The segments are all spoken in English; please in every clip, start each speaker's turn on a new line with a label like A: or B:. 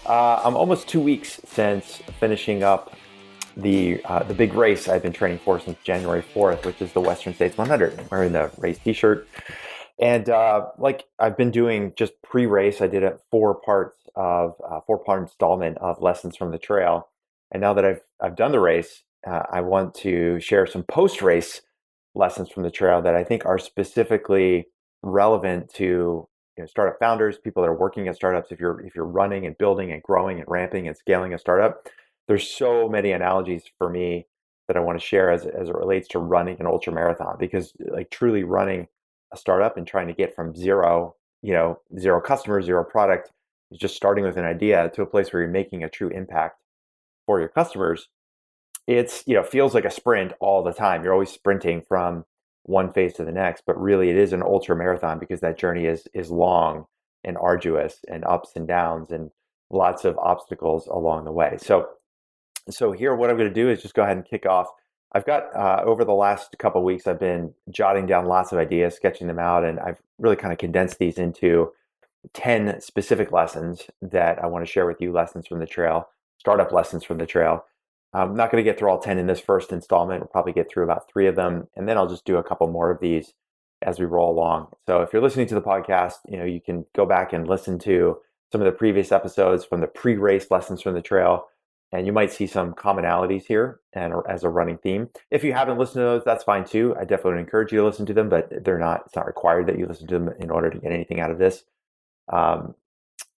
A: I'm almost 2 weeks since finishing up the big race I've been training for since January 4th, which is the Western States 100. I'm wearing the race T-shirt, and like I've been doing just pre-race, I did a four-part installment of lessons from the trail, and now that I've done the race, I want to share some post-race lessons from the trail that I think are specifically relevant to startup founders, people that are working at startups. If you're running and building and growing and ramping and scaling a startup, there's so many analogies for me that I want to share as it relates to running an ultra marathon, because like truly running a startup and trying to get from zero customers, zero product, is just starting with an idea to a place where you're making a true impact for your customers. It's feels like a sprint all the time. You're always sprinting from one phase to the next, but really it is an ultra marathon because that journey is long and arduous and ups and downs and lots of obstacles along the way. So here, what I'm going to do is just go ahead and kick off. I've got over the last couple of weeks, I've been jotting down lots of ideas, sketching them out, and I've really kind of condensed these into 10 specific lessons that I want to share with you. Lessons from the trail, startup lessons from the trail. I'm not going to get through all 10 in this first installment. We'll probably get through about 3 of them, and then I'll just do a couple more of these as we roll along. So if you're listening to the podcast, you can go back and listen to some of the previous episodes from the pre-race lessons from the trail, and you might see some commonalities here and as a running theme. If you haven't listened to those, that's fine too. I definitely would encourage you to listen to them, but it's not required that you listen to them in order to get anything out of this,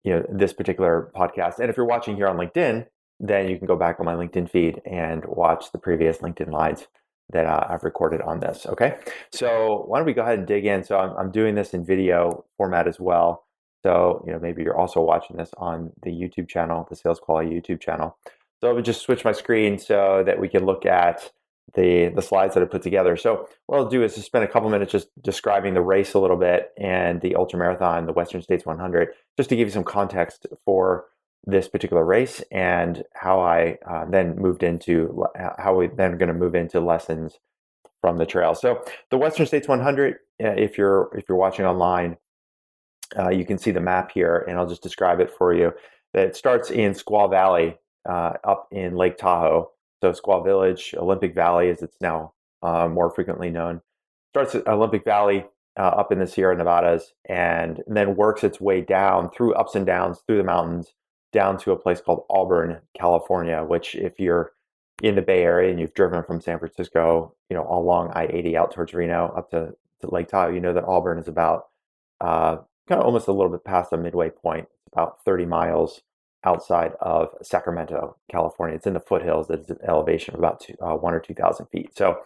A: this particular podcast. And if you're watching here on LinkedIn, then you can go back on my LinkedIn feed and watch the previous LinkedIn Lives that I've recorded on this. Okay, so why don't we go ahead and dig in? So I'm doing this in video format as well. So maybe you're also watching this on the YouTube channel, the SalesQualia YouTube channel. So I would just switch my screen so that we can look at the slides that I put together. So what I'll do is just spend a couple minutes just describing the race a little bit and the ultramarathon, the Western States 100, just to give you some context for this particular race and how I then moved into how we then going to move into lessons from the trail. So the Western States 100, if you're watching online, you can see the map here, and I'll just describe it for you. That it starts in Squaw Valley, up in Lake Tahoe. So Squaw Village, Olympic Valley, as it's now more frequently known, starts at Olympic Valley up in the Sierra Nevadas, and then works its way down through ups and downs, through the mountains, down to a place called Auburn, California, which if you're in the Bay Area and you've driven from San Francisco, all along I-80 out towards Reno up to Lake Tahoe, you know that Auburn is about kind of almost a little bit past the midway point. It's about 30 miles outside of Sacramento, California. It's in the foothills. It's an elevation of about 1,000 or 2,000 feet. So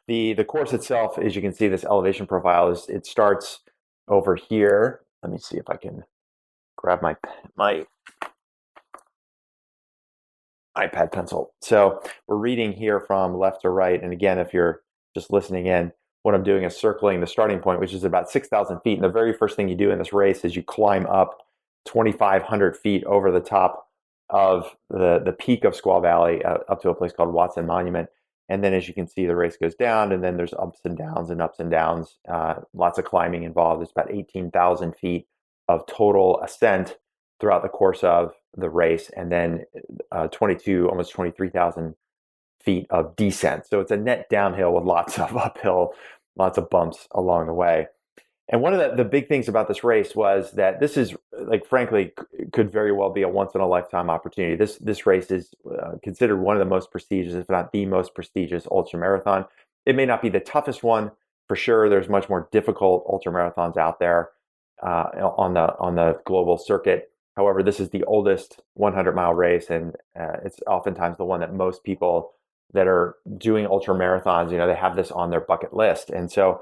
A: the course itself, as you can see, this elevation profile it starts over here. Let me see if I can grab my iPad pencil. So we're reading here from left to right. And again, if you're just listening in, what I'm doing is circling the starting point, which is about 6,000 feet. And the very first thing you do in this race is you climb up 2,500 feet over the top of the peak of Squaw Valley up to a place called Watson Monument. And then as you can see, the race goes down, and then there's ups and downs and ups and downs, lots of climbing involved. It's about 18,000 feet of total ascent throughout the course of the race, and then almost 23,000 feet of descent. So it's a net downhill with lots of uphill, lots of bumps along the way. And one of the big things about this race was that this is, like, frankly, could very well be a once in a lifetime opportunity. This race is considered one of the most prestigious, if not the most prestigious, ultra marathon. It may not be the toughest one for sure. There's much more difficult ultra marathons out there on the global circuit. However, this is the oldest 100-mile race, and it's oftentimes the one that most people that are doing ultra marathons, they have this on their bucket list. And so,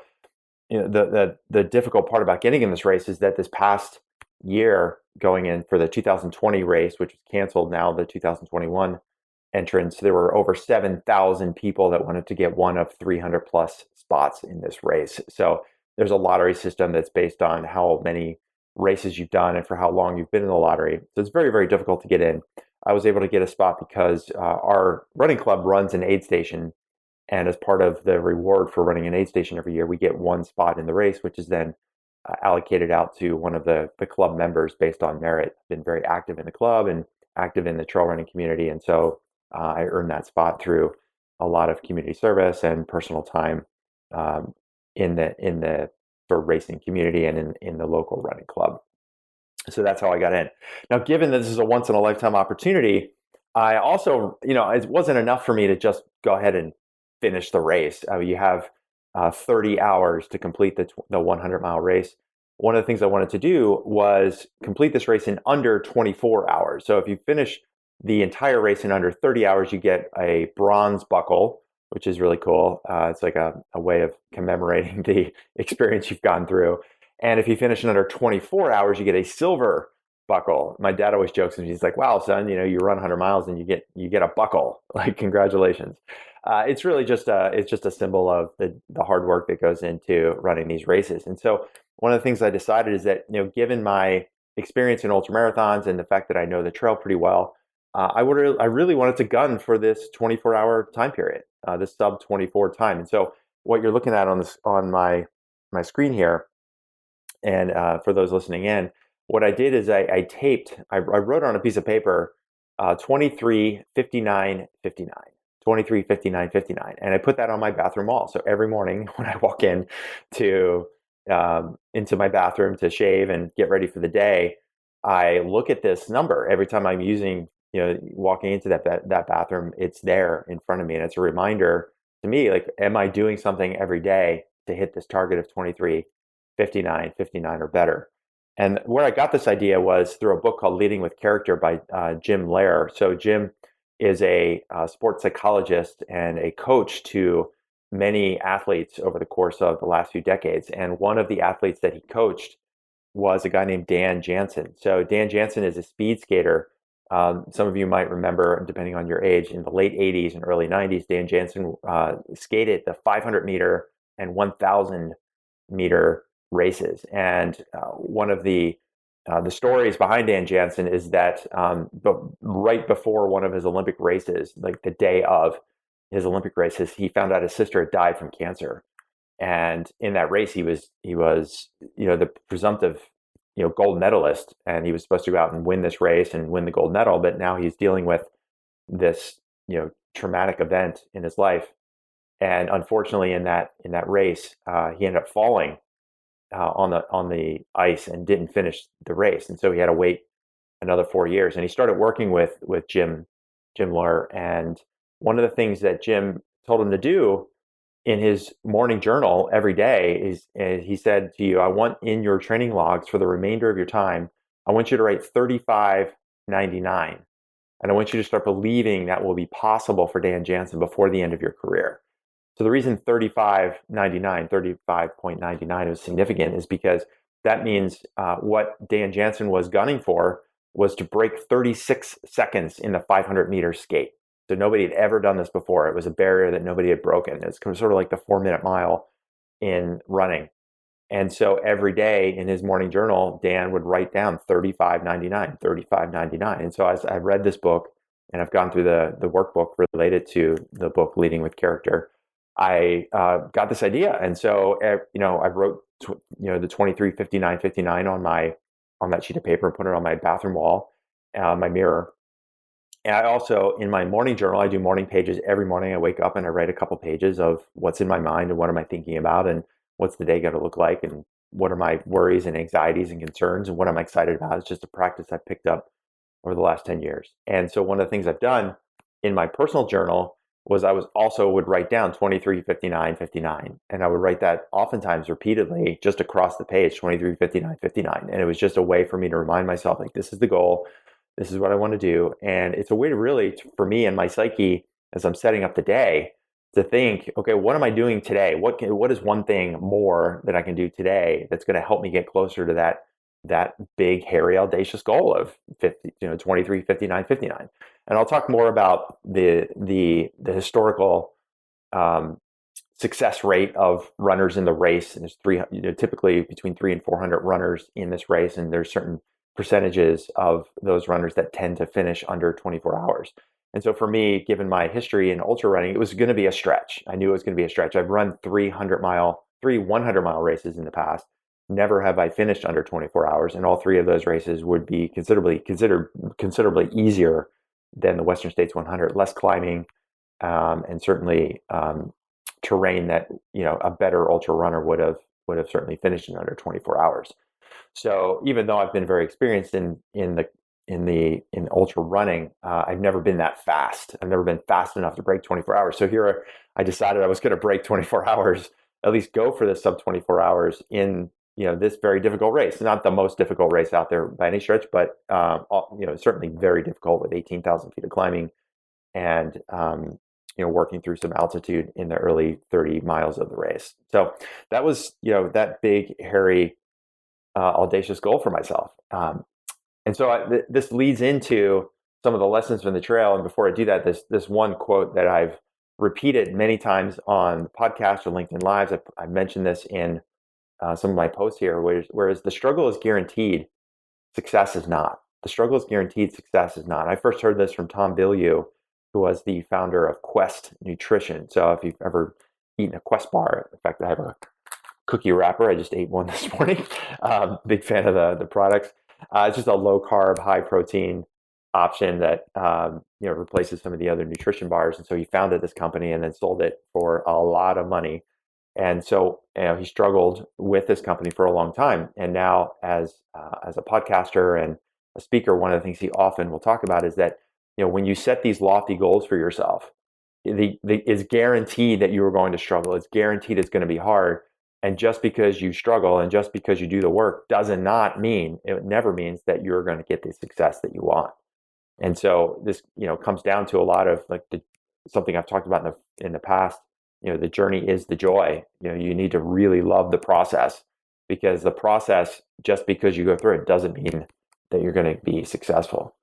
A: the difficult part about getting in this race is that this past year, going in for the 2020 race, which was canceled now, the 2021 entrance, there were over 7,000 people that wanted to get one of 300 plus spots in this race. So there's a lottery system that's based on how many races you've done and for how long you've been in the lottery. So it's very, very difficult to get in. I was able to get a spot because our running club runs an aid station. And as part of the reward for running an aid station every year, we get one spot in the race, which is then allocated out to one of the club members based on merit. I've been very active in the club and active in the trail running community. And so I earned that spot through a lot of community service and personal time um, in the sort of racing community and in the local running club. So that's how I got in. Now, given that this is a once in a lifetime opportunity, I also, it wasn't enough for me to just go ahead and finish the race. You have 30 hours to complete the 100-mile race. One of the things I wanted to do was complete this race in under 24 hours. So if you finish the entire race in under 30 hours, you get a bronze buckle, which is really cool. It's like a way of commemorating the experience you've gone through. And if you finish in under 24 hours, you get a silver buckle. My dad always jokes and he's like, "Wow, son, you run 100 miles and you get a buckle. Like, congratulations." It's really just a symbol of the hard work that goes into running these races. And so one of the things I decided is that, given my experience in ultramarathons and the fact that I know the trail pretty well, I really wanted to gun for this 24-hour time period, this sub 24 time. And so what you're looking at on my screen here, and for those listening in, what I did is I wrote on a piece of paper 23, 59, 59. 23, 59, 59. And I put that on my bathroom wall. So every morning when I walk into my bathroom to shave and get ready for the day, I look at this number. Every time I'm walking into that bathroom, it's there in front of me. And it's a reminder to me, like, am I doing something every day to hit this target of 23, 59, 59 or better? And where I got this idea was through a book called Leading with Character by Jim Loehr. So Jim is a sports psychologist and a coach to many athletes over the course of the last few decades. And one of the athletes that he coached was a guy named Dan Jansen. So Dan Jansen is a speed skater. Some of you might remember, depending on your age, in the late 80s and early 90s, Dan Jansen skated the 500 meter and 1,000 meter races. And one of the stories behind Dan Jansen is that right before one of his Olympic races, like the day of his Olympic races, he found out his sister had died from cancer. And in that race, he was the presumptive gold medalist, and he was supposed to go out and win this race and win the gold medal. But now he's dealing with this traumatic event in his life, and unfortunately, in that race, he ended up falling on the ice and didn't finish the race, and so he had to wait another 4 years. And he started working with Jim Loehr, and one of the things that Jim told him to do in his morning journal every day is he said to you, "I want in your training logs for the remainder of your time, I want you to write 35.99, and I want you to start believing that will be possible for Dan Jansen before the end of your career." So the reason 35.99 was significant is because that means what Dan Jansen was gunning for was to break 36 seconds in the 500 meter skate. So nobody had ever done this before. It was a barrier that nobody had broken. It's sort of like the 4-minute mile in running. And so every day in his morning journal, Dan would write down 35.99, 35.99. And so as I read this book, and I've gone through the workbook related to the book Leading with Character, I got this idea. And so I wrote the 23, 59, 59 on that sheet of paper and put it on my bathroom wall, my mirror. And I also, in my morning journal, I do morning pages every morning. I wake up and I write a couple pages of what's in my mind and what am I thinking about and what's the day going to look like and what are my worries and anxieties and concerns and what I'm excited about. It's just a practice I've picked up over the last 10 years. And so one of the things I've done in my personal journal was I would write down 23, 59, 59. And I would write that oftentimes repeatedly just across the page, 23, 59, 59. And it was just a way for me to remind myself, like, this is the goal. This is what I want to do. And it's a way to really, for me and my psyche, as I'm setting up the day, to think, okay, what am I doing today? What is one thing more that I can do today that's going to help me get closer to that big, hairy, audacious goal of 23, 59, 59. And I'll talk more about the historical success rate of runners in the race. And there's typically between 300 and 400 runners in this race, and there's certain percentages of those runners that tend to finish under 24 hours. And so for me, given my history in ultra running, it was going to be a stretch. I knew it was going to be a stretch. I've run 100-mile races in the past. Never have I finished under 24 hours, and all three of those races would be considerably easier than the Western States 100, less climbing, and certainly terrain that a better ultra runner would have certainly finished in under 24 hours. So even though I've been very experienced in ultra running, I've never been that fast. I've never been fast enough to break 24 hours. So here I decided I was going to break 24 hours, at least go for this sub 24 hours in this very difficult race. Not the most difficult race out there by any stretch, but certainly very difficult with 18,000 feet of climbing and working through some altitude in the early 30 miles of the race. So that was that big, hairy, audacious goal for myself. And so this leads into some of the lessons from the trail. And before I do that, this one quote that I've repeated many times on the podcast or LinkedIn Lives. I mentioned this in some of my posts here, whereas the struggle is guaranteed, success is not. The struggle is guaranteed, success is not. I first heard this from Tom Bilyeu, who was the founder of Quest Nutrition. So if you've ever eaten a Quest bar, in fact, I have a cookie wrapper. I just ate one this morning. Big fan of the products. It's just a low carb, high protein option that replaces some of the other nutrition bars. And so he founded this company and then sold it for a lot of money. And so he struggled with this company for a long time. And now as a podcaster and a speaker, one of the things he often will talk about is that when you set these lofty goals for yourself, it's guaranteed that you are going to struggle. It's guaranteed it's going to be hard. And just because you struggle and just because you do the work it never means that you're going to get the success that you want. And so this, comes down to a lot of something I've talked about in the past. The journey is the joy. You need to really love the process, because the process, just because you go through it, doesn't mean that you're going to be successful.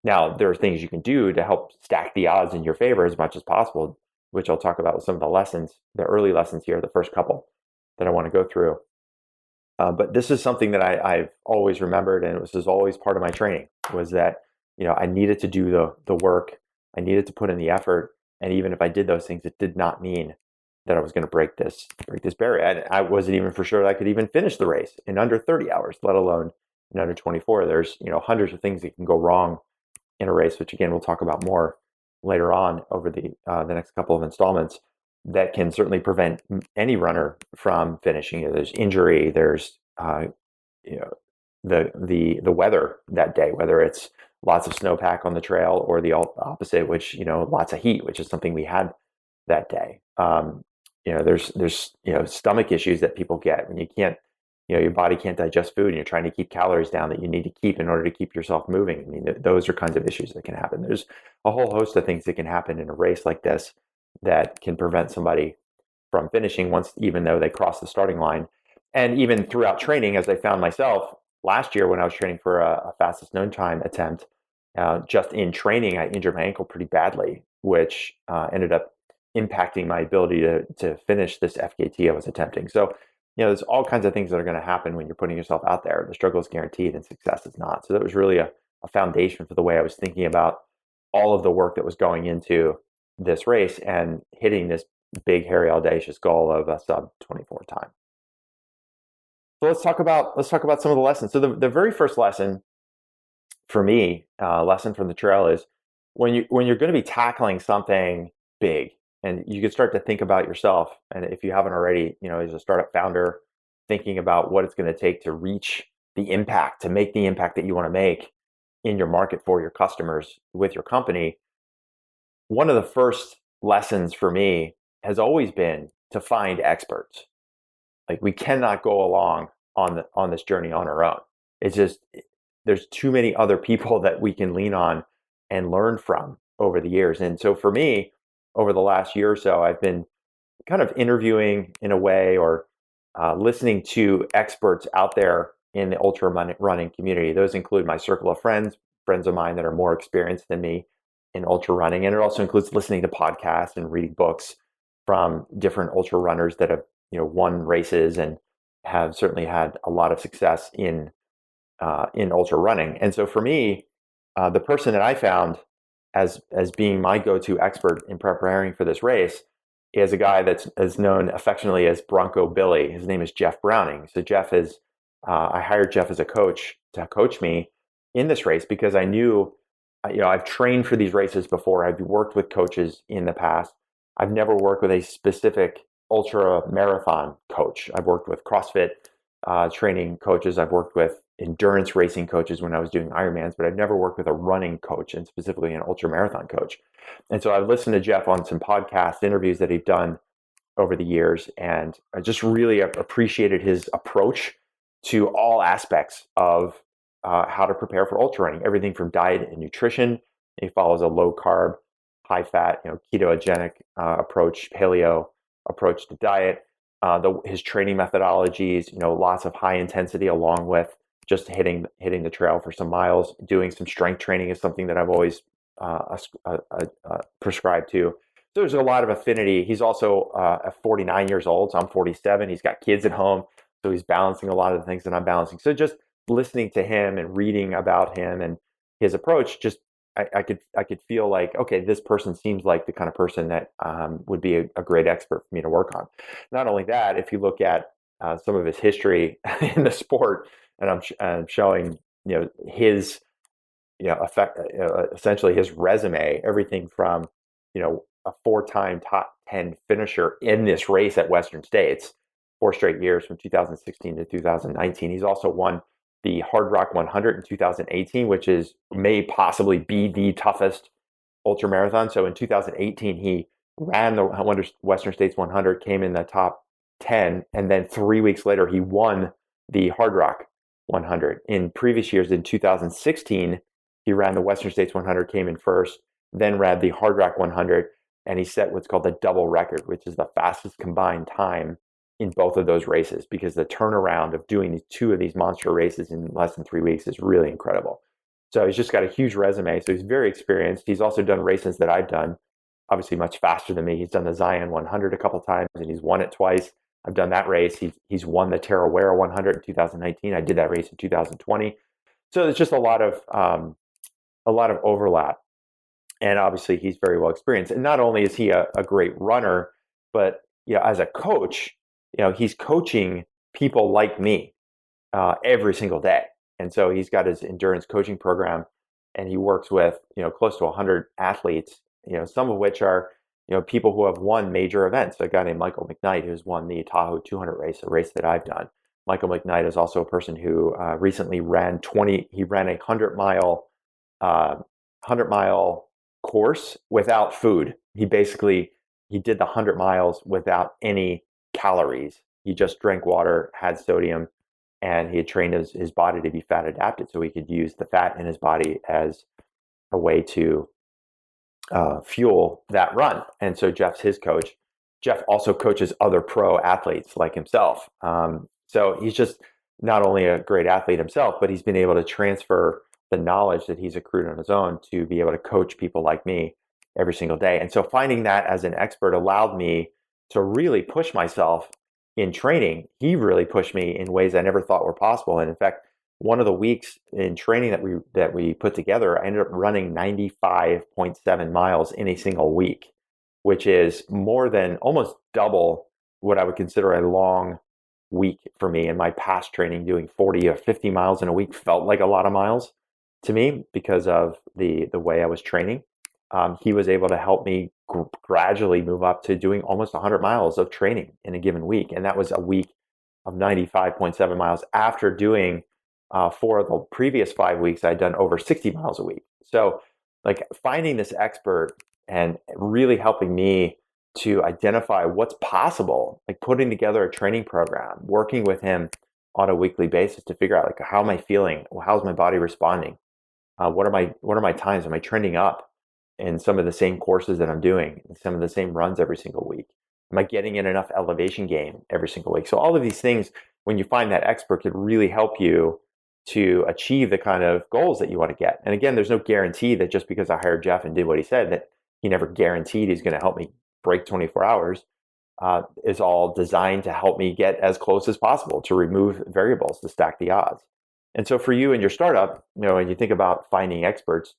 A: Now, there are things you can do to help stack the odds in your favor as much as possible, which I'll talk about with some of the lessons, the early lessons here, the first couple that I want to go through. But this is something that I've always remembered, and it was always part of my training, was that I needed to do the work, I needed to put in the effort, and even if I did those things, it did not mean that I was going to break this barrier. I wasn't even for sure that I could even finish the race in under 30 hours, let alone in under 24. There's hundreds of things that can go wrong in a race, which again we'll talk about more later on over the next couple of installments, that can certainly prevent any runner from finishing. There's injury. There's the weather that day, whether it's lots of snowpack on the trail or the opposite, which lots of heat, which is something we had that day. There's stomach issues that people get when you can't. Your body can't digest food and you're trying to keep calories down that you need to keep in order to keep yourself moving. I mean, those are kinds of issues that can happen. There's a whole host of things that can happen in a race like this that can prevent somebody from finishing even though they cross the starting line. And even throughout training, as I found myself last year when I was training for a fastest known time attempt, just in training, I injured my ankle pretty badly, which ended up impacting my ability to finish this FKT I was attempting. So there's all kinds of things that are going to happen when you're putting yourself out there. The struggle is guaranteed and success is not. So that was really a foundation for the way I was thinking about all of the work that was going into this race and hitting this big, hairy, audacious goal of a sub 24 time. So let's talk about some of the lessons. So the very first lesson for me, lesson from the trail, is when you're going to be tackling something big, and you can start to think about yourself, and if you haven't already, as a startup founder, thinking about what it's going to take to reach the impact, to make the impact that you want to make in your market for your customers with your company. One of the first lessons for me has always been to find experts. We cannot go along on this journey on our own. It's just, there's too many other people that we can lean on and learn from over the years. And so for me, over the last year or so, I've been kind of interviewing in a way, or listening to experts out there in the ultra running community. Those include my circle of friends of mine that are more experienced than me in ultra running. And it also includes listening to podcasts and reading books from different ultra runners that have, won races and have certainly had a lot of success in ultra running. And so for me, the person that I found as being my go-to expert in preparing for this race is a guy that's is known affectionately as Bronco Billy. His name is Jeff Browning. So Jeff is, I hired Jeff as a coach to coach me in this race because I knew, I've trained for these races before. I've worked with coaches in the past. I've never worked with a specific ultra marathon coach. I've worked with CrossFit training coaches. I've worked with endurance racing coaches when I was doing Ironmans, but I've never worked with a running coach and specifically an ultra marathon coach. And so I've listened to Jeff on some podcast interviews that he's done over the years, and I just really appreciated his approach to all aspects of how to prepare for ultra running, everything from diet and nutrition. He follows a low carb, high fat, ketogenic approach, paleo approach to diet. His training methodologies, lots of high intensity along with just hitting the trail for some miles. Doing some strength training is something that I've always prescribed to. So there's a lot of affinity. He's also 49 years old, so I'm 47. He's got kids at home, so he's balancing a lot of the things that I'm balancing. So just listening to him and reading about him and his approach, just I could feel like, okay, this person seems like the kind of person that would be a great expert for me to work on. Not only that, if you look at some of his history in the sport, and I'm showing his essentially his resume, everything from a 4-time top 10 finisher in this race at Western States, 4 straight years from 2016 to 2019. He's also won the Hard Rock 100 in 2018, which may possibly be the toughest ultra marathon. So in 2018, he ran the Western States 100, came in the top 10, and then 3 weeks later, he won the Hard Rock 100. In previous years, in 2016, he ran the Western States 100, came in first, then ran the Hard Rock 100, and he set what's called the double record, which is the fastest combined time in both of those races, because the turnaround of doing two of these monster races in less than 3 weeks is really incredible. So he's just got a huge resume. So he's very experienced. He's also done races that I've done, obviously much faster than me. He's done the Zion 100 a couple times, and he's won it twice. I've done that race. He's won the Tarawera 100 in 2019. I did that race in 2020. So there's just a lot of overlap. And obviously he's very well experienced. And not only is he a great runner, but as a coach, he's coaching people like me every single day. And so he's got his endurance coaching program, and he works with close to 100 athletes, some of which are people who have won major events. A guy named Michael McKnight, who's won the Tahoe 200 race, a race that I've done. Michael McKnight is also a person who recently ran a 100-mile course without food. He did the 100 miles without any calories. He just drank water, had sodium, and he had trained his body to be fat adapted, so he could use the fat in his body as a way to fuel that run. And so Jeff's his coach. Jeff also coaches other pro athletes like himself. So he's just not only a great athlete himself, but he's been able to transfer the knowledge that he's accrued on his own to be able to coach people like me every single day. And so finding that as an expert allowed me to really push myself in training. He really pushed me in ways I never thought were possible. And in fact, one of the weeks in training that we put together, I ended up running 95.7 miles in a single week, which is more than almost double what I would consider a long week for me. In my past training, doing 40 or 50 miles in a week felt like a lot of miles to me because of the way I was training. He was able to help me gradually move up to doing almost 100 miles of training in a given week. And that was a week of 95.7 miles after doing, for the previous 5 weeks, I'd done over 60 miles a week. So like finding this expert and really helping me to identify what's possible, like putting together a training program, working with him on a weekly basis to figure out like, how am I feeling? How's my body responding? What are my times? Am I trending up in some of the same courses that I'm doing, some of the same runs every single week? Am I getting in enough elevation gain every single week? So all of these things, when you find that expert, could really help you to achieve the kind of goals that you want to get. And again, there's no guarantee that just because I hired Jeff and did what he said, that he never guaranteed he's going to help me break 24 hours. Is all designed to help me get as close as possible, to remove variables, to stack the odds. And so for you and your startup, when you think about finding experts,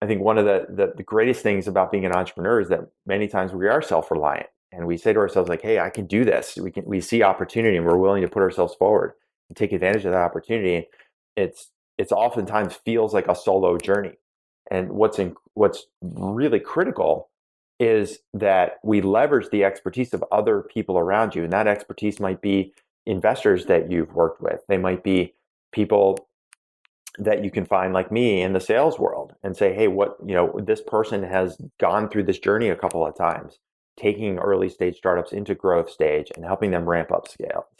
A: I think one of the greatest things about being an entrepreneur is that many times we are self-reliant. and we say to ourselves like, hey, I can do this. We see opportunity and we're willing to put ourselves forward and take advantage of that opportunity. It's oftentimes feels like a solo journey. And what's really critical is that we leverage the expertise of other people around you. And that expertise might be investors that you've worked with. They might be people that you can find like me in the sales world and say, hey, this person has gone through this journey a couple of times, taking early stage startups into growth stage and helping them ramp up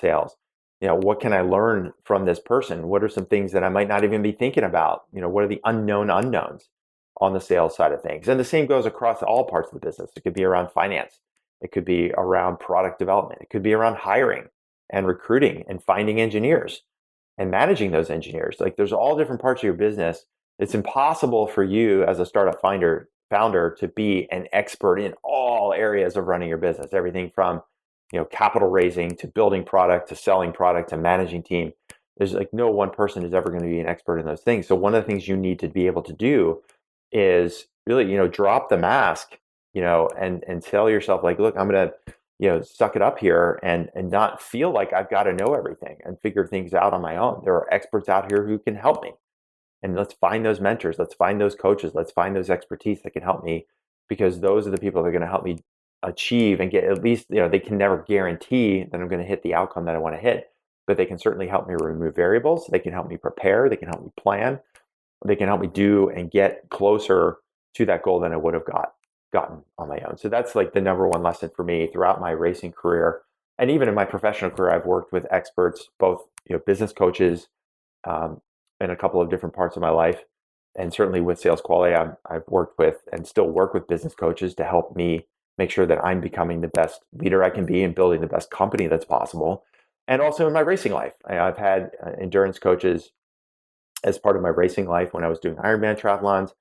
A: sales. What can I learn from this person? What are some things that I might not even be thinking about? What are the unknown unknowns on the sales side of things? And the same goes across all parts of the business. It could be around finance. It could be around product development. It could be around hiring and recruiting and finding engineers and managing those engineers. Like, there's all different parts of your business. It's impossible for you as a startup founder to be an expert in all areas of running your business. Everything from, capital raising to building product to selling product to managing team. There's like no one person is ever going to be an expert in those things. So one of the things you need to be able to do is really, drop the mask, and tell yourself like, look, I'm going to, suck it up here and not feel like I've got to know everything and figure things out on my own. There are experts out here who can help me. And let's find those mentors. Let's find those coaches. Let's find those expertise that can help me, because those are the people that are going to help me achieve and get at least, they can never guarantee that I'm going to hit the outcome that I want to hit, but they can certainly help me remove variables. They can help me prepare. They can help me plan. They can help me do and get closer to that goal than I would have gotten on my own. So that's like the number one lesson for me throughout my racing career. And even in my professional career, I've worked with experts, both business coaches, in a couple of different parts of my life. And certainly with SalesQualia, I've worked with and still work with business coaches to help me make sure that I'm becoming the best leader I can be and building the best company that's possible. And also in my racing life, I've had endurance coaches as part of my racing life when I was doing Ironman triathlons.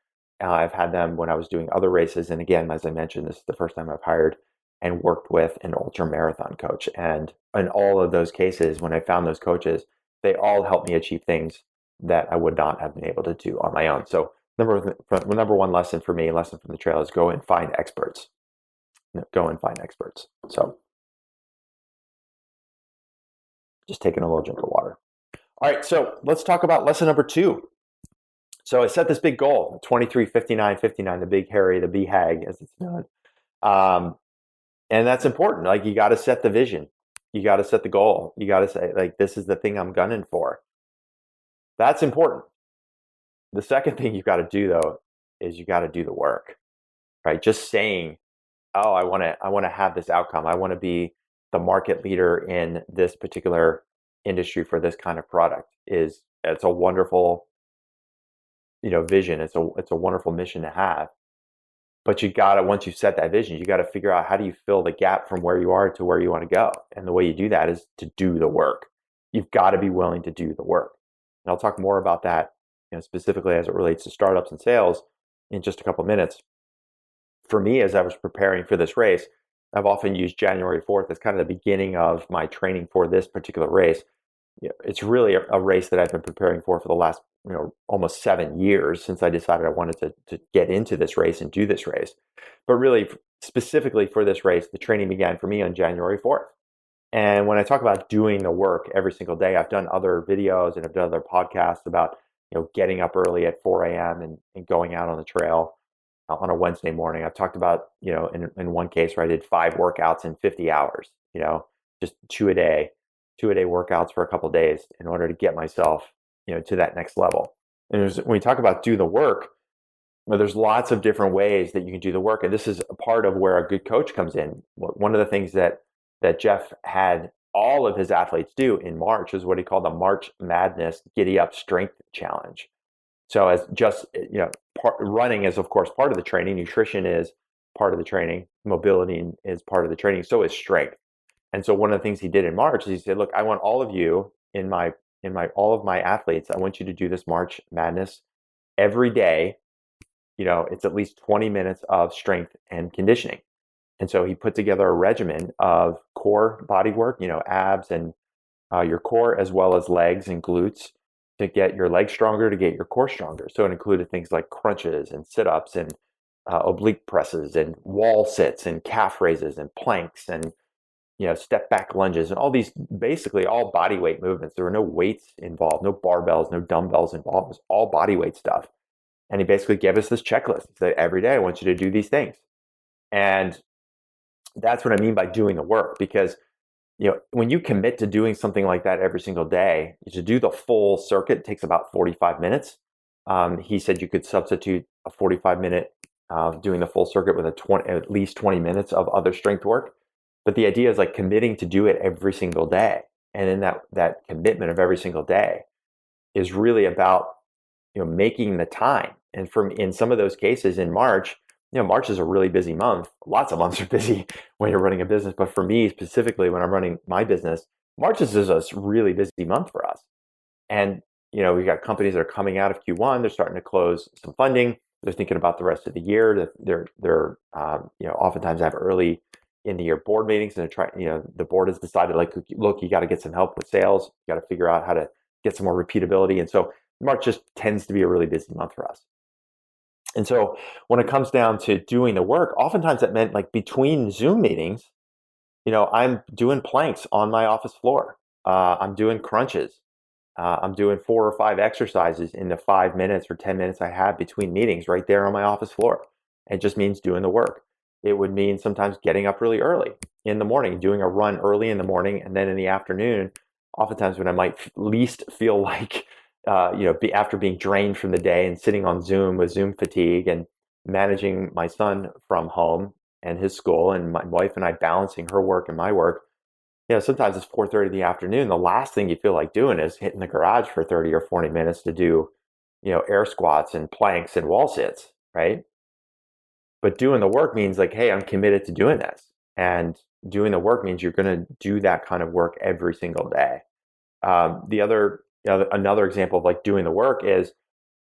A: I've had them when I was doing other races. And again, as I mentioned, this is the first time I've hired and worked with an ultramarathon coach. And in all of those cases, when I found those coaches, they all helped me achieve things that I would not have been able to do on my own. So number one lesson for me, lesson from the trail, is go and find experts. Go and find experts. So just taking a little drink of water. All right, so let's talk about lesson number 2. So I set this big goal, 23, 59, 59, the big hairy, the BHAG as it's known. And that's important. Like, you got to set the vision. You got to set the goal. You got to say, like, this is the thing I'm gunning for. That's important. The second thing you've got to do, though, is you got to do the work, right? Just saying, oh, I want to have this outcome. I want to be the market leader in this particular industry for this kind of product it's a wonderful, vision. It's a wonderful mission to have. But you got to, once you set that vision, you got to figure out how do you fill the gap from where you are to where you want to go. And the way you do that is to do the work. You've got to be willing to do the work. And I'll talk more about that, specifically as it relates to startups and sales in just a couple of minutes. For me, as I was preparing for this race, I've often used January 4th as kind of the beginning of my training for this particular race. It's really a race that I've been preparing for the last, almost 7 years since I decided I wanted to get into this race and do this race. But really, specifically for this race, the training began for me on January 4th. And when I talk about doing the work every single day, I've done other videos and I've done other podcasts about, getting up early at 4 a.m. and going out on the trail on a Wednesday morning. I've talked about, in one case where I did 5 workouts in 50 hours, just 2 a day workouts for a couple of days in order to get myself, to that next level. And when we talk about do the work, there's lots of different ways that you can do the work. And this is a part of where a good coach comes in. One of the things that Jeff had all of his athletes do in March is what he called the March Madness Giddy Up Strength Challenge. So as just, running is of course part of the training, nutrition is part of the training, mobility is part of the training, so is strength. And so one of the things he did in March is he said, look, I want all of you all of my athletes, I want you to do this March Madness every day. It's at least 20 minutes of strength and conditioning. And so he put together a regimen of core body work, abs and your core, as well as legs and glutes, to get your legs stronger, to get your core stronger. So it included things like crunches and sit-ups and oblique presses and wall sits and calf raises and planks and step back lunges and all these, basically all body weight movements. There were no weights involved, no barbells, no dumbbells involved. It was all body weight stuff. And he basically gave us this checklist. He said, every day I want you to do these things. And that's what I mean by doing the work, because when you commit to doing something like that every single day, to do the full circuit takes about 45 minutes. He said you could substitute a 45-minute doing the full circuit with at least 20 minutes of other strength work. But the idea is like committing to do it every single day. And in that commitment of every single day is really about, making the time. And in some of those cases in March, March is a really busy month. Lots of months are busy when you're running a business. But for me specifically, when I'm running my business, March is a really busy month for us. And, we've got companies that are coming out of Q1. They're starting to close some funding. They're thinking about the rest of the year. They're oftentimes have early in the year board meetings, and they're trying, the board has decided, like, look, you got to get some help with sales. You got to figure out how to get some more repeatability. And so March just tends to be a really busy month for us. And so when it comes down to doing the work, oftentimes that meant like between Zoom meetings, I'm doing planks on my office floor. I'm doing crunches. I'm doing 4 or 5 exercises in the 5 minutes or 10 minutes I have between meetings right there on my office floor. It just means doing the work. It would mean sometimes getting up really early in the morning, doing a run early in the morning, and then in the afternoon, oftentimes when I might least feel like, after being drained from the day and sitting on Zoom with Zoom fatigue and managing my son from home and his school, and my wife and I balancing her work and my work, sometimes it's 4:30 in the afternoon. The last thing you feel like doing is hitting the garage for 30 or 40 minutes to do, air squats and planks and wall sits, right? But doing the work means like, hey, I'm committed to doing this. And doing the work means you're going to do that kind of work every single day. Another example of like doing the work is,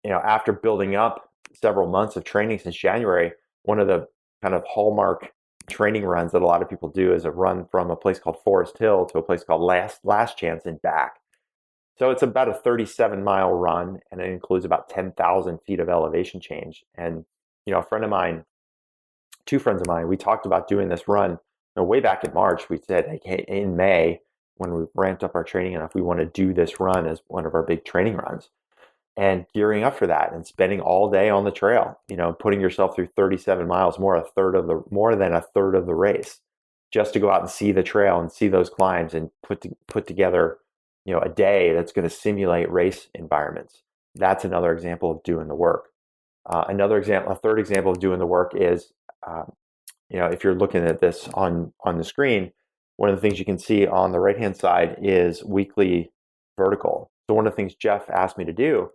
A: after building up several months of training since January, one of the kind of hallmark training runs that a lot of people do is a run from a place called Forest Hill to a place called Last Chance and back. So it's about a 37-mile run, and it includes about 10,000 feet of elevation change. And, two friends of mine, we talked about doing this run way back in March. We said, hey, in May, when we ramped up our training enough, we want to do this run as one of our big training runs, and gearing up for that and spending all day on the trail, putting yourself through 37 miles, more than a third of the race, just to go out and see the trail and see those climbs and put together, a day that's going to simulate race environments. That's another example of doing the work. A third example of doing the work is, if you're looking at this on the screen, one of the things you can see on the right-hand side is weekly vertical. So one of the things Jeff asked me to do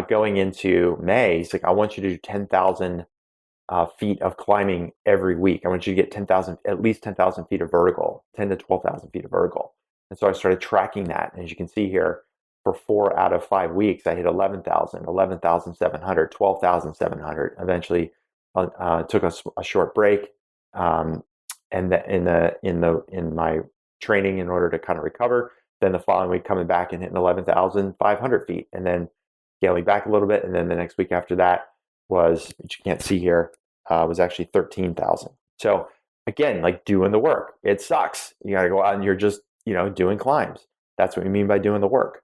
A: going into May, he's like, I want you to do 10,000 feet of climbing every week. I want you to get at least 10,000 feet of vertical, 10 to 12,000 feet of vertical. And so I started tracking that. And as you can see here, for 4 out of 5 weeks, I hit 11,000, 11,700, 12,700. Eventually, took a short break, and in my training in order to kind of recover. Then the following week, coming back and hitting 11,500 feet, and then scaling back a little bit. And then the next week after that was, which you can't see here, was actually 13,000. So again, like doing the work. It sucks. You got to go out and you're just doing climbs. That's what we mean by doing the work.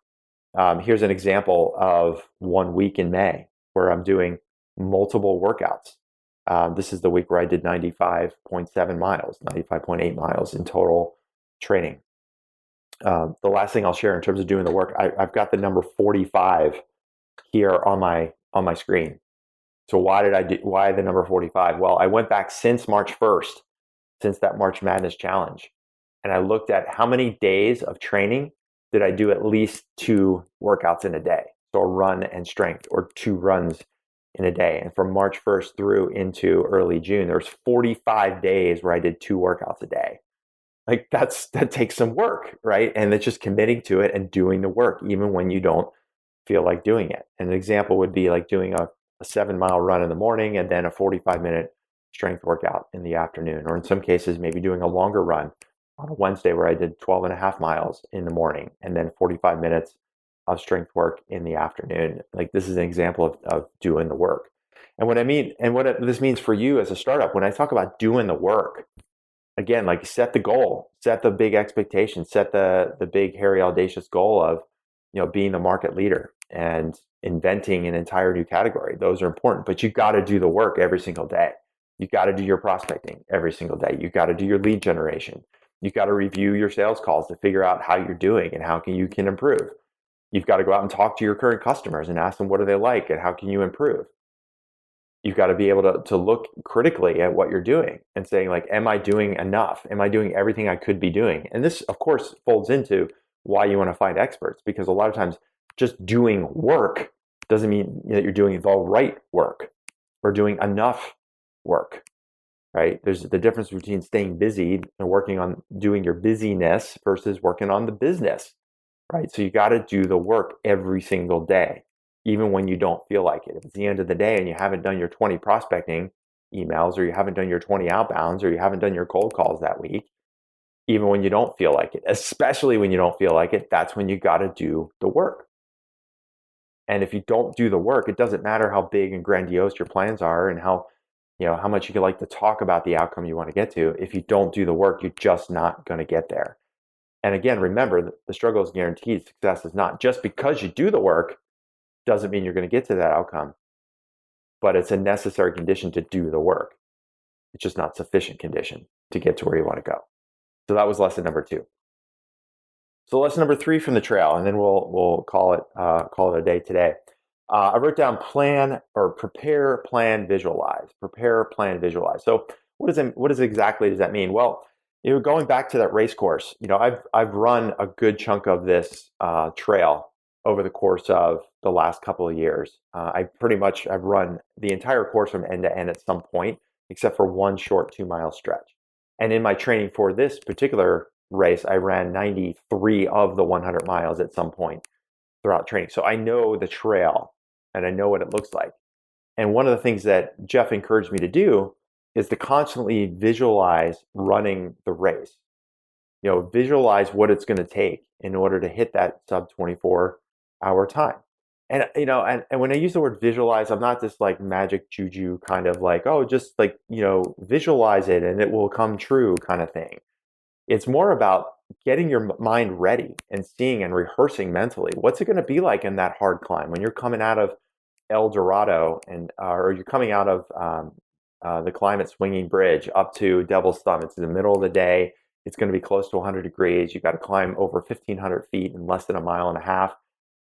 A: Here's an example of 1 week in May where I'm doing multiple workouts. This is the week where I did 95.7 miles, 95.8 miles in total training. The last thing I'll share in terms of doing the work, I've got the number 45 here on my screen. So why the number 45? Well, I went back since March 1st, since that March Madness challenge, and I looked at how many days of training did I do at least 2 workouts in a day. So a run and strength, or 2 runs in a day. And from March 1st through into early June, there's 45 days where I did 2 workouts a day. Like that takes some work, right? And it's just committing to it and doing the work, even when you don't feel like doing it. And an example would be like doing a 7-mile run in the morning and then a 45-minute strength workout in the afternoon. Or in some cases, maybe doing a longer run on a Wednesday where I did 12.5 miles in the morning and then 45 minutes of strength work in the afternoon. Like this is an example of doing the work. And this means for you as a startup, when I talk about doing the work, again, like set the goal, set the big expectation, set the big, hairy, audacious goal of, being the market leader and inventing an entire new category. Those are important, but you got to do the work every single day. You got to do your prospecting every single day. You got to do your lead generation. You got to review your sales calls to figure out how you're doing and how you can improve. You've got to go out and talk to your current customers and ask them what do they like and how can you improve. You've got to be able to look critically at what you're doing and saying, like, am I doing enough? Am I doing everything I could be doing? And this, of course, folds into why you want to find experts, because a lot of times just doing work doesn't mean that you're doing the right work or doing enough work, right? There's the difference between staying busy and working on doing your busyness versus working on the business, right? So you got to do the work every single day, even when you don't feel like it. If it's the end of the day and you haven't done your 20 prospecting emails, or you haven't done your 20 outbounds, or you haven't done your cold calls that week, even when you don't feel like it, especially when you don't feel like it, that's when you got to do the work. And if you don't do the work, it doesn't matter how big and grandiose your plans are and how much you could like to talk about the outcome you want to get to. If you don't do the work, you're just not going to get there. And again, remember, the struggle is guaranteed. Success is not. Just because you do the work doesn't mean you're going to get to that outcome, but it's a necessary condition to do the work. It's just not sufficient condition to get to where you want to go. So that was lesson number 2. So lesson number 3 from the trail, and then we'll call it a day today. I wrote down prepare, plan, visualize. Prepare, plan, visualize. So what exactly does that mean? Well, going back to that race course, I've run a good chunk of this trail over the course of the last couple of years. I've run the entire course from end to end at some point, except for one short 2-mile stretch. And in my training for this particular race, I ran 93 of the 100 miles at some point throughout training. So I know the trail and I know what it looks like. And one of the things that Jeff encouraged me to do is to constantly visualize running the race. Visualize what it's going to take in order to hit that sub 24-hour time. And and when I use the word visualize, I'm not just like magic juju kind of like, oh, just like, visualize it and it will come true kind of thing. It's more about getting your mind ready and seeing and rehearsing mentally. What's it going to be like in that hard climb when you're coming out of El Dorado or you're coming out of the climb at Swinging Bridge up to Devil's Thumb? It's in the middle of the day. It's going to be close to 100 degrees. You've got to climb over 1,500 feet in less than a mile and a half.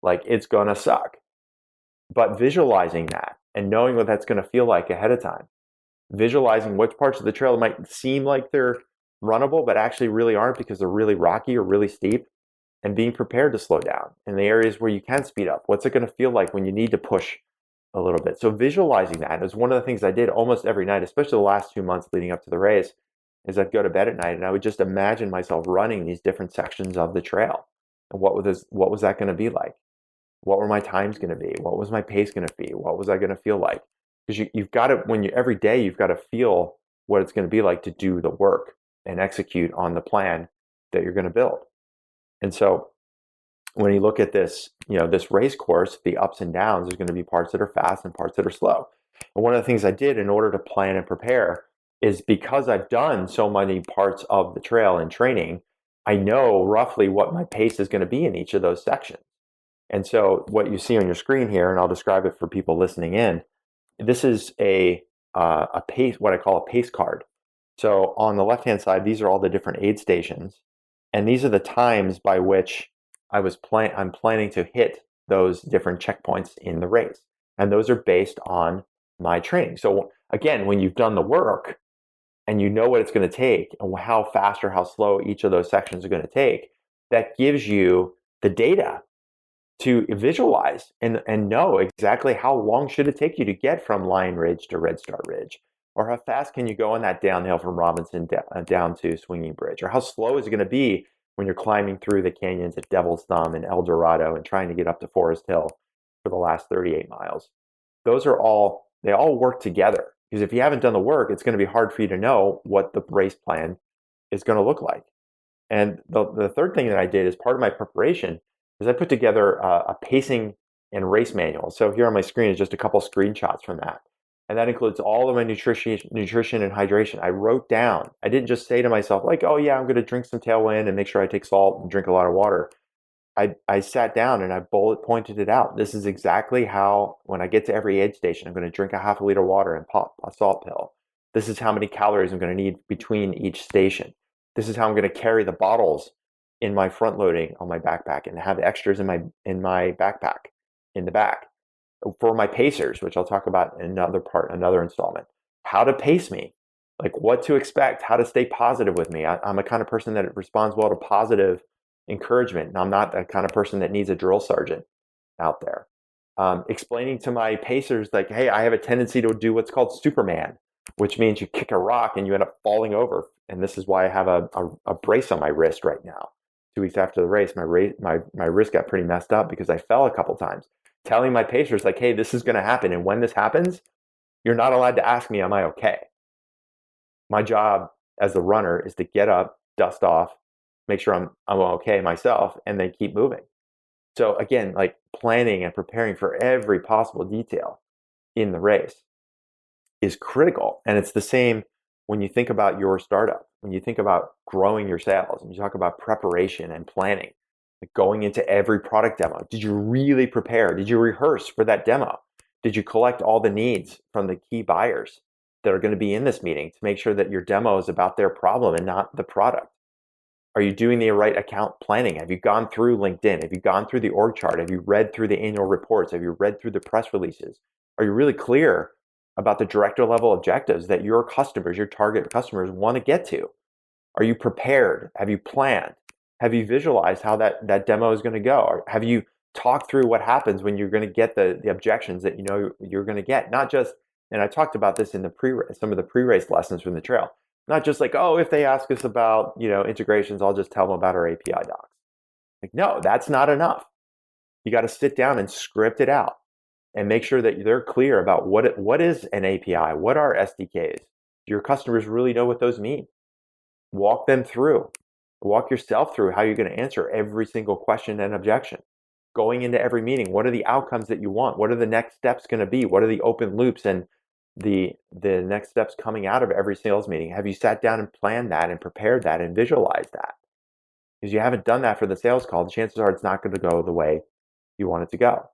A: Like, it's going to suck. But visualizing that and knowing what that's going to feel like ahead of time, visualizing which parts of the trail might seem like they're runnable, but actually really aren't because they're really rocky or really steep, and being prepared to slow down in the areas where you can speed up. What's it going to feel like when you need to push a little bit? So visualizing that is one of the things I did almost every night, especially the last 2 months leading up to the race, is I'd go to bed at night and I would just imagine myself running these different sections of the trail. And what was that going to be like? What were my times going to be? What was my pace going to be? What was I going to feel like? Because you've got to, every day you've got to feel what it's going to be like to do the work and execute on the plan that you're going to build. And so when you look at this, this race course, the ups and downs, there's going to be parts that are fast and parts that are slow. And one of the things I did in order to plan and prepare is, because I've done so many parts of the trail in training, I know roughly what my pace is going to be in each of those sections. And so what you see on your screen here, and I'll describe it for people listening in, this is a pace, what I call a pace card. So on the left-hand side, these are all the different aid stations, and these are the times by which I'm planning to hit those different checkpoints in the race. And those are based on my training. So again, when you've done the work and you know what it's going to take and how fast or how slow each of those sections are going to take, that gives you the data to visualize and know exactly how long should it take you to get from Lion Ridge to Red Star Ridge, or how fast can you go on that downhill from Robinson down to Swinging Bridge, or how slow is it going to be when you're climbing through the canyons at Devil's Thumb and El Dorado and trying to get up to Forest Hill for the last 38 miles. They all work together, because if you haven't done the work, it's going to be hard for you to know what the race plan is going to look like. And the third thing that I did as part of my preparation is I put together a pacing and race manual. So here on my screen is just a couple screenshots from that. And that includes all of my nutrition and hydration. I wrote down, I didn't just say to myself, like, oh yeah, I'm going to drink some Tailwind and make sure I take salt and drink a lot of water. I sat down and I bullet pointed it out. This is exactly how, when I get to every aid station, I'm going to drink a half a liter of water and pop a salt pill. This is how many calories I'm going to need between each station. This is how I'm going to carry the bottles in my front loading on my backpack and have extras in my backpack in the back. For my pacers, which I'll talk about in another installment, how to pace me, like what to expect, how to stay positive with me. I'm a kind of person that responds well to positive encouragement, and I'm not the kind of person that needs a drill sergeant out there. Explaining to my pacers, like, hey, I have a tendency to do what's called Superman, which means you kick a rock and you end up falling over. And this is why I have a brace on my wrist right now. 2 weeks after the race, my wrist got pretty messed up because I fell a couple times. Telling my pacers, like, hey, this is going to happen. And when this happens, you're not allowed to ask me, am I okay? My job as the runner is to get up, dust off, make sure I'm okay myself, and then keep moving. So again, like planning and preparing for every possible detail in the race is critical. And it's the same when you think about your startup, when you think about growing your sales, and you talk about preparation and planning, like going into every product demo. Did you really prepare? Did you rehearse for that demo? Did you collect all the needs from the key buyers that are going to be in this meeting to make sure that your demo is about their problem and not the product? Are you doing the right account planning? Have you gone through LinkedIn? Have you gone through the org chart? Have you read through the annual reports? Have you read through the press releases? Are you really clear about the director level objectives that your customers, your target customers, want to get to? Are you prepared? Have you planned? Have you visualized how that demo is going to go? Or have you talked through what happens when you're going to get the objections that you know you're going to get? Not just, and I talked about this in some of the pre-race lessons from the trail. Not just like, oh, if they ask us about, integrations, I'll just tell them about our API docs. Like, no, that's not enough. You got to sit down and script it out and make sure that they're clear about what is an API, what are SDKs. Do your customers really know what those mean? Walk them through. Walk yourself through how you're going to answer every single question and objection. Going into every meeting, what are the outcomes that you want? What are the next steps going to be? What are the open loops and the next steps coming out of every sales meeting? Have you sat down and planned that and prepared that and visualized that? Because you haven't done that for the sales call, the chances are it's not going to go the way you want it to go.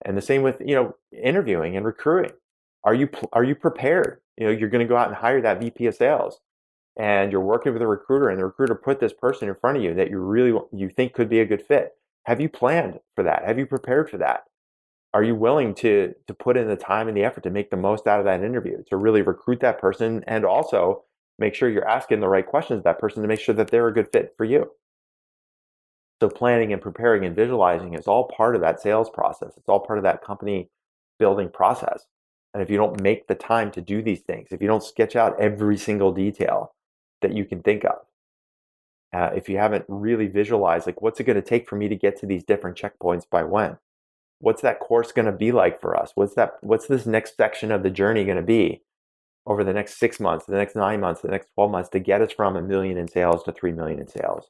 A: And the same with interviewing and recruiting. Are you prepared? You're going to go out and hire that VP of sales, and you're working with a recruiter, and the recruiter put this person in front of you that you think could be a good fit. Have you planned for that? Have you prepared for that? Are you willing to put in the time and the effort to make the most out of that interview, to really recruit that person, and also make sure you're asking the right questions to that person to make sure that they're a good fit for you? So planning and preparing and visualizing is all part of that sales process. It's all part of that company building process. And if you don't make the time to do these things, if you don't sketch out every single detail that you can think of, if you haven't really visualized, like, what's it going to take for me to get to these different checkpoints by when? What's that course going to be like for us? What's this next section of the journey going to be over the next 6 months, the next 9 months, the next 12 months to get us from $1 million in sales to $3 million in sales,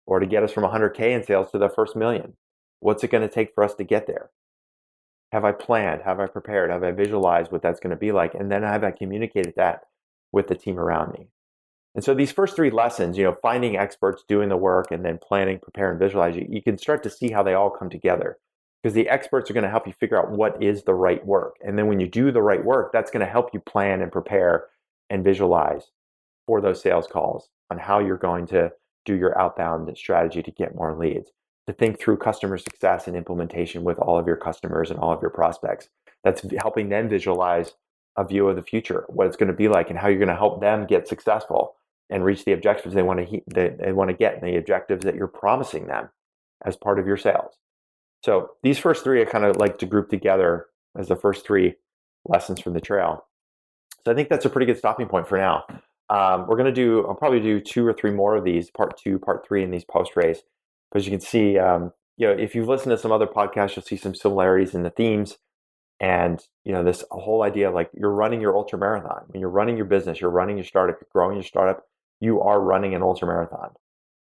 A: or to get us from 100K in sales to the first million? What's it going to take for us to get there? Have I planned? Have I prepared? Have I visualized what that's going to be like? And then have I communicated that with the team around me? And so these first 3 lessons, finding experts, doing the work, and then planning, prepare, and visualize, you can start to see how they all come together. Because the experts are going to help you figure out what is the right work. And then when you do the right work, that's going to help you plan and prepare and visualize for those sales calls on how you're going to do your outbound strategy to get more leads, to think through customer success and implementation with all of your customers and all of your prospects. That's helping them visualize a view of the future, what it's going to be like, and how you're going to help them get successful and reach the objectives they want to get, and the objectives that you're promising them as part of your sales. So these first 3 I kind of like to group together as the first 3 lessons from the trail. So I think that's a pretty good stopping point for now. I'll probably do 2 or 3 more of these, part 2, part 3 in these post-race, because you can see, if you've listened to some other podcasts, you'll see some similarities in the themes. And, this whole idea, like, you're running your ultramarathon. When you're running your business, you're running your startup, you're growing your startup, you are running an ultramarathon.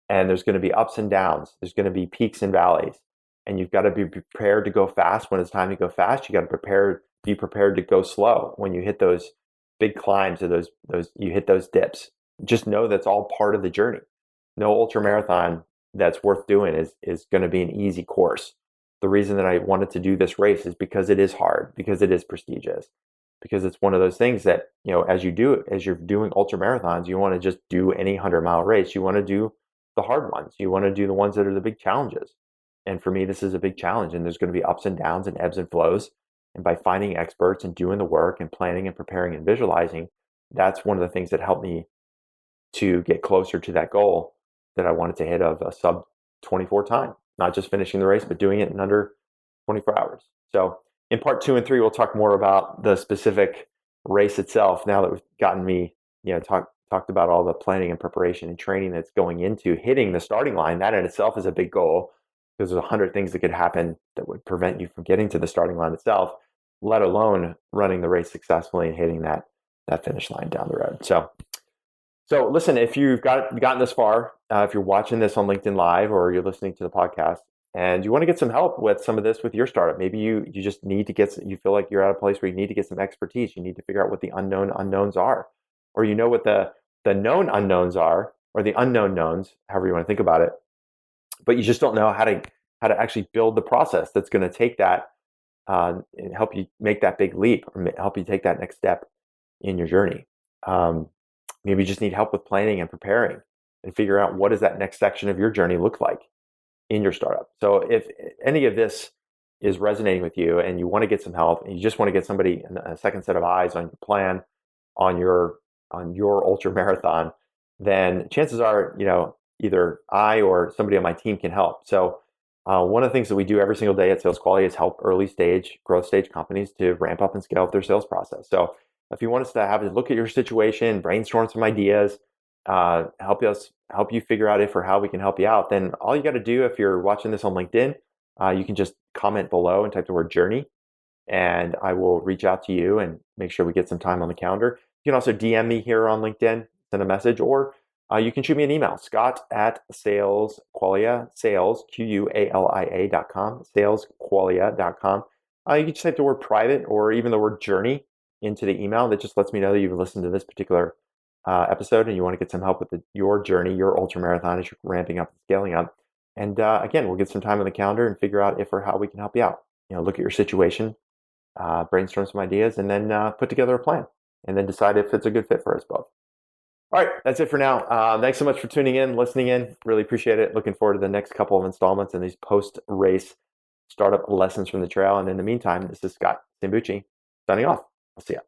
A: And there's going to be ups and downs. There's going to be peaks and valleys. And you've got to be prepared to go fast when it's time to go fast. You got to prepare be prepared to go slow when you hit those big climbs or those you hit those dips. Just know that's all part of the journey. No ultra marathon that's worth doing is going to be an easy course. The reason that I wanted to do this race is because it is hard, because it is prestigious, because it's one of those things that, as you're doing ultra marathons, you want to just do any 100-mile race. You want to do the hard ones. You want to do the ones that are the big challenges. And for me, this is a big challenge, and there's going to be ups and downs and ebbs and flows. And by finding experts and doing the work and planning and preparing and visualizing, that's one of the things that helped me to get closer to that goal that I wanted to hit of a sub 24 time, not just finishing the race, but doing it in under 24 hours. So in part 2 and 3, we'll talk more about the specific race itself. Now that we've gotten me, talked about all the planning and preparation and training that's going into hitting the starting line, that in itself is a big goal, because there's 100 things that could happen that would prevent you from getting to the starting line itself, let alone running the race successfully and hitting that finish line down the road. So listen, if you've gotten this far, if you're watching this on LinkedIn Live or you're listening to the podcast and you want to get some help with some of this with your startup, maybe you just need to you feel like you're at a place where you need to get some expertise. You need to figure out what the unknown unknowns are, or what the known unknowns are, or the unknown knowns, however you want to think about it. But you just don't know how to actually build the process that's going to take that and help you make that big leap, or help you take that next step in your journey. Maybe you just need help with planning and preparing and figure out what does that next section of your journey look like in your startup. So if any of this is resonating with you and you want to get some help and you just want to get somebody, a second set of eyes on your plan, on your ultra marathon, then chances are, either I or somebody on my team can help. So one of the things that we do every single day at SalesQualia is help early stage, growth stage companies to ramp up and scale up their sales process. So if you want us to have a look at your situation, brainstorm some ideas, help you figure out if or how we can help you out, then all you got to do, if you're watching this on LinkedIn, you can just comment below and type the word journey, and I will reach out to you and make sure we get some time on the calendar. You can also DM me here on LinkedIn, send a message, or you can shoot me an email, Scott@SalesQualia, sales, QUALIA.com, SalesQualia.com. You can just type the word private or even the word journey into the email. That just lets me know that you've listened to this particular episode and you want to get some help with your journey, your ultramarathon as you're ramping up and scaling up. And again, we'll get some time on the calendar and figure out if or how we can help you out. Look at your situation, brainstorm some ideas, and then put together a plan, and then decide if it's a good fit for us both. All right, that's it for now. Thanks so much for tuning in, listening in. Really appreciate it. Looking forward to the next couple of installments and these post-race startup lessons from the trail. And in the meantime, this is Scott Sambucci signing off. I'll see ya.